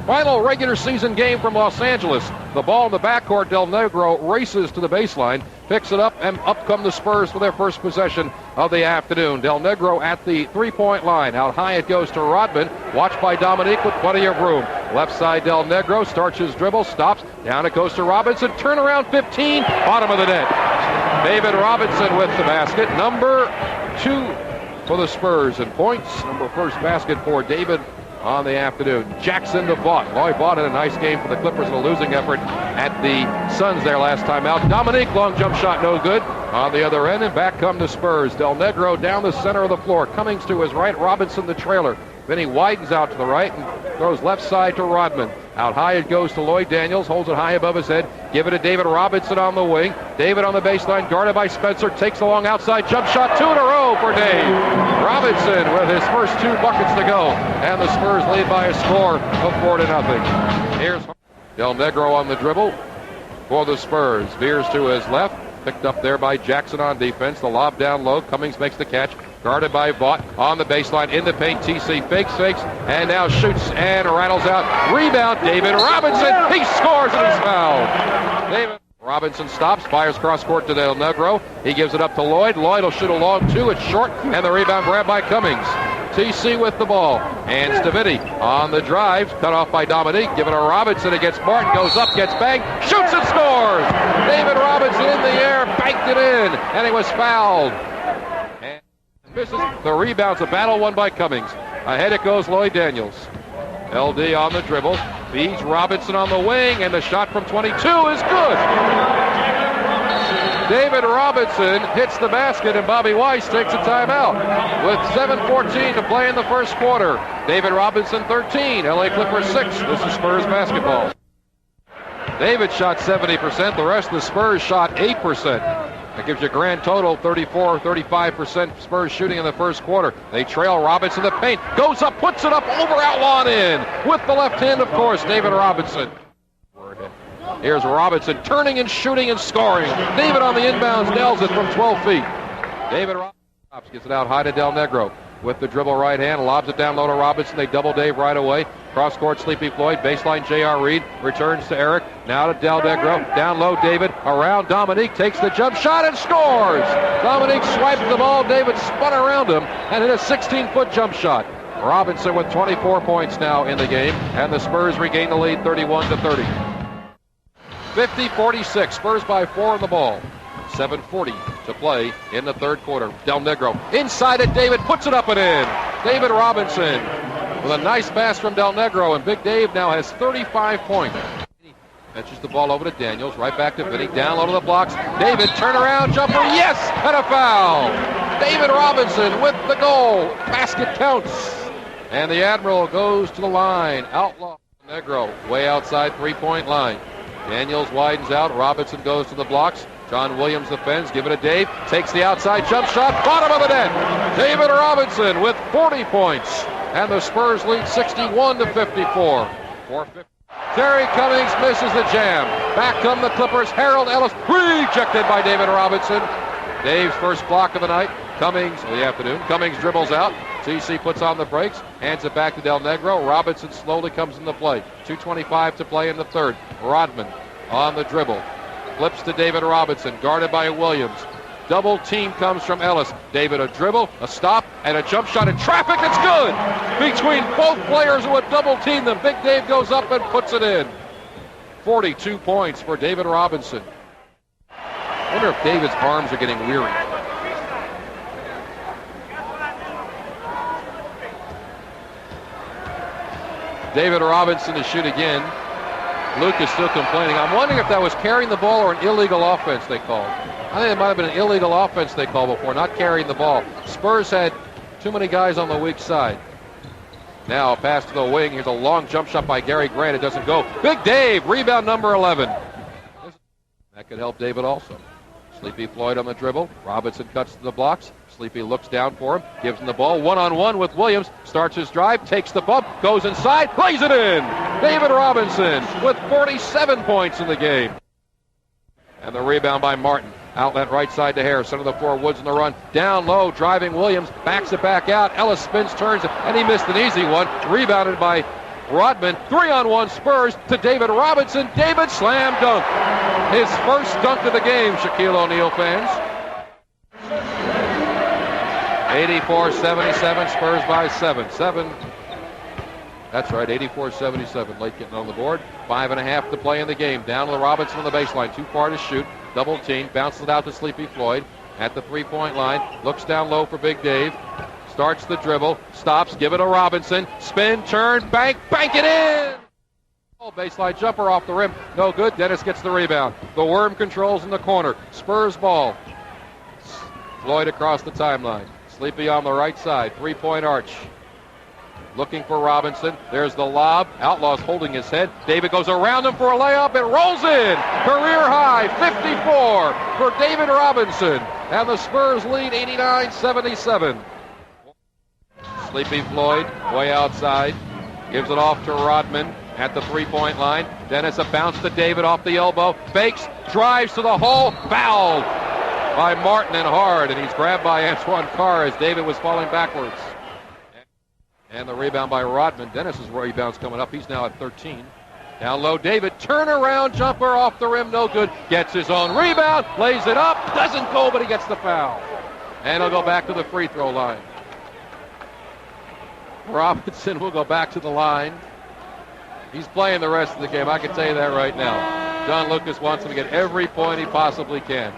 Final regular season game from Los Angeles. The ball in the backcourt. Del Negro races to the baseline, picks it up, and up come the Spurs for their first possession of the afternoon. Del Negro at the three-point line. Out high it goes to Rodman, watched by Dominique with plenty of room. Left side, Del Negro starts his dribble, stops. Down it goes to Robinson. Turnaround 15, bottom of the net. David Robinson with the basket. Number 2 for the Spurs. And points, first basket for David on the afternoon. Jackson to Vaught. Lloyd Vaught had a nice game for the Clippers in a losing effort at the Suns there last time out. Dominique, long jump shot, no good. On the other end, and back come the Spurs. Del Negro down the center of the floor. Cummings to his right, Robinson the trailer. Then he widens out to the right and throws left side to Rodman. Out high it goes to Lloyd Daniels, holds it high above his head. Give it to David Robinson on the wing. David on the baseline, guarded by Spencer, takes a long outside jump shot, 2 in a row for Dave. Robinson with his first 2 buckets to go, and the Spurs lead by a score of 4-0. Here's Del Negro on the dribble for the Spurs. Veers to his left, picked up there by Jackson on defense. The lob down low, Cummings makes the catch. Guarded by Vaught on the baseline in the paint. TC fakes, and now shoots and rattles out. Rebound, David Robinson. He scores and he's fouled. David Robinson stops, fires cross court to Del Negro. He gives it up to Lloyd. Lloyd will shoot a long 2. It's short, and the rebound grabbed by Cummings. TC with the ball. And Stavidi on the drive, cut off by Dominique. Give it to Robinson against Martin. Goes up, gets banged, shoots and scores. David Robinson in the air, banked it in, and he was fouled. Misses. The rebound's a battle won by Cummings. Ahead it goes Lloyd Daniels. LD on the dribble. Feeds Robinson on the wing, and the shot from 22 is good. David Robinson hits the basket, and Bobby Weiss takes a timeout. With 7:14 to play in the first quarter. David Robinson 13, LA Clippers 6. This is Spurs basketball. David shot 70%. The rest of the Spurs shot 8%. That gives you a grand total, 34-35% Spurs shooting in the first quarter. They trail. Robinson the paint. Goes up, puts it up, over Outlaw in. With the left hand, of course, David Robinson. Here's Robinson turning and shooting and scoring. David on the inbounds nails it from 12 feet. David Robinson gets it out high to Del Negro. With the dribble right hand, lobs it down low to Robinson. They double Dave right away. Cross court, Sleepy Floyd. Baseline, J.R. Reed. Returns to Eric. Now to Del Negro. Down low, David. Around Dominique. Takes the jump shot and scores. Dominique swiped the ball. David spun around him and hit a 16-foot jump shot. Robinson with 24 points now in the game. And the Spurs regain the lead 31-30. 50-46. Spurs by 4 on the ball. 7:40 to play in the third quarter. Del Negro inside it. David puts it up and in. David Robinson with a nice pass from Del Negro, and Big Dave now has 35 points. Fetches the ball over to Daniels, right back to Vinny, down low to the blocks. David, turnaround jumper, yes, and a foul. David Robinson with the goal. Basket counts. And the Admiral goes to the line. Outlaw Negro way outside three-point line. Daniels widens out. Robinson goes to the blocks. John Williams defends. Give it to Dave. Takes the outside jump shot. Bottom of the net. David Robinson with 40 points. And the Spurs lead 61-54. Terry Cummings misses the jam. Back come the Clippers. Harold Ellis rejected by David Robinson. Dave's first block of the night. Cummings dribbles out. TC puts on the brakes. Hands it back to Del Negro. Robinson slowly comes into play. 2:25 to play in the third. Rodman on the dribble. Flips to David Robinson, guarded by Williams. Double team comes from Ellis. David a dribble, a stop, and a jump shot in traffic. It's good! Between both players who would double team them, Big Dave goes up and puts it in. 42 points for David Robinson. I wonder if David's arms are getting weary. David Robinson to shoot again. Luke is still complaining. I'm wondering if that was carrying the ball or an illegal offense they called. I think it might have been an illegal offense they called before, not carrying the ball. Spurs had too many guys on the weak side. Now a pass to the wing. Here's a long jump shot by Gary Grant. It doesn't go. Big Dave, rebound number 11. That could help David also. Sleepy Floyd on the dribble. Robinson cuts to the blocks. Sleepy looks down for him, gives him the ball, one-on-one with Williams, starts his drive, takes the bump, goes inside, lays it in. David Robinson with 47 points in the game. And the rebound by Martin. Outlet right side to Harris, center of the floor, Woods in the run. Down low, driving Williams, backs it back out. Ellis spins, turns, and he missed an easy one. Rebounded by Rodman, 3-on-1 Spurs to David Robinson. David slam dunk. His first dunk of the game, Shaquille O'Neal fans. 84-77, Spurs by 7. That's right, 84-77. Late getting on the board. 5.5 to play in the game. Down to the Robinson on the baseline. Too far to shoot. Double team. Bounces it out to Sleepy Floyd at the three-point line. Looks down low for Big Dave. Starts the dribble. Stops. Give it to Robinson. Spin, turn, bank it in! Baseline jumper off the rim. No good. Dennis gets the rebound. The worm controls in the corner. Spurs ball. Floyd across the timeline. Sleepy on the right side. Three-point arch. Looking for Robinson. There's the lob. Outlaw's holding his head. David goes around him for a layup. It rolls in. Career high, 54 for David Robinson. And the Spurs lead 89-77. Sleepy Floyd way outside. Gives it off to Rodman at the three-point line. Dennis a bounce to David off the elbow. Fakes, drives to the hole. Fouled by Martin and hard. And he's grabbed by Antoine Carr as David was falling backwards. And the rebound by Rodman. Dennis's rebound's coming up. He's now at 13. Down low, David. Turnaround jumper off the rim. No good. Gets his own rebound. Lays it up. Doesn't go, but he gets the foul. And he'll go back to the free throw line. Robinson will go back to the line. He's playing the rest of the game. I can tell you that right now. John Lucas wants him to get every point he possibly can.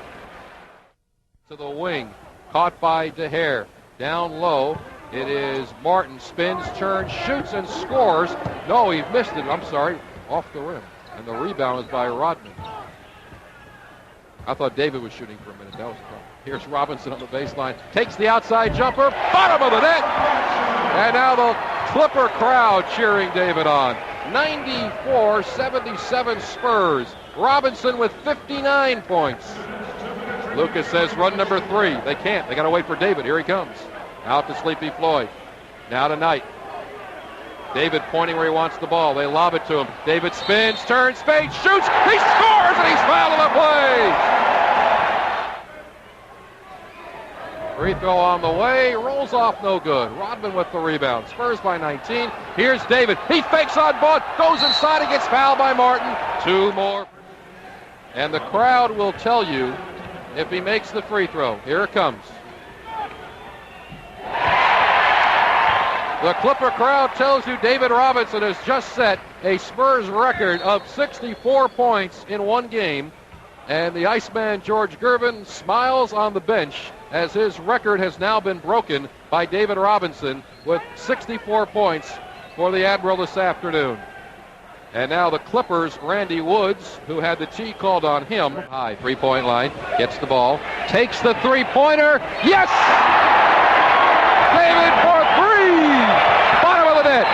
To the wing. Caught by DeHare. Down low. It is Martin, spins, turns, shoots, and scores. No, he missed it. I'm sorry. Off the rim. And the rebound is by Rodman. I thought David was shooting for a minute. That was tough. Here's Robinson on the baseline. Takes the outside jumper. Bottom of the net. And now the Clipper crowd cheering David on. 94-77 Spurs. Robinson with 59 points. Lucas says run number 3. They can't. They got to wait for David. Here he comes. Out to Sleepy Floyd. Now to Knight. David pointing where he wants the ball. They lob it to him. David spins, turns, fades, shoots. He scores, and he's fouled on the play. Free throw on the way. Rolls off, no good. Rodman with the rebound. Spurs by 19. Here's David. He fakes on Bud. Goes inside and gets fouled by Martin. 2 more. And the crowd will tell you if he makes the free throw. Here it comes. The Clipper crowd tells you David Robinson has just set a Spurs record of 64 points in one game. And the Iceman George Gervin smiles on the bench as his record has now been broken by David Robinson with 64 points for the Admiral this afternoon. And now the Clippers, Randy Woods, who had the tee called on him. High three-point line, gets the ball, takes the three-pointer. Yes! David for 3! Bottom of the net.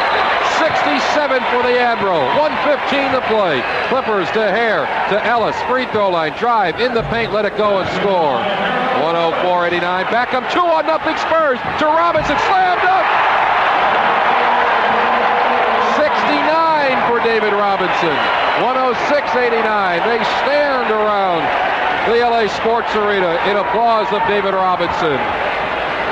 67 for the Admiral. 1:15 to play. Clippers to Hare, to Ellis. Free throw line. Drive in the paint. Let it go and score. 104-89. Back up 2-0 Spurs to Robinson. Slam dunk. 69 for David Robinson. 106-89. They stand around the LA Sports Arena in applause of David Robinson.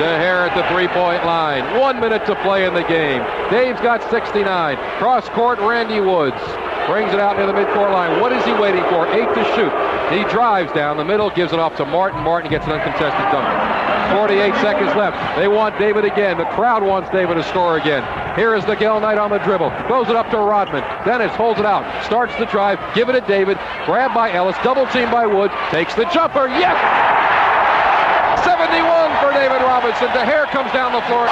DeHare at the three-point line. 1 minute to play in the game. Dave's got 69. Cross court, Randy Woods brings it out near the midcourt line. What is he waiting for? 8 to shoot. He drives down the middle, gives it off to Martin. Martin gets an uncontested dunk. 48 seconds left. They want David again. The crowd wants David to score again. Here is Miguel Knight on the dribble. Throws it up to Rodman. Dennis holds it out. Starts the drive. Give it to David. Grabbed by Ellis. Double team by Woods. Takes the jumper. Yes! 71 for David Robinson. DeHare comes down the floor.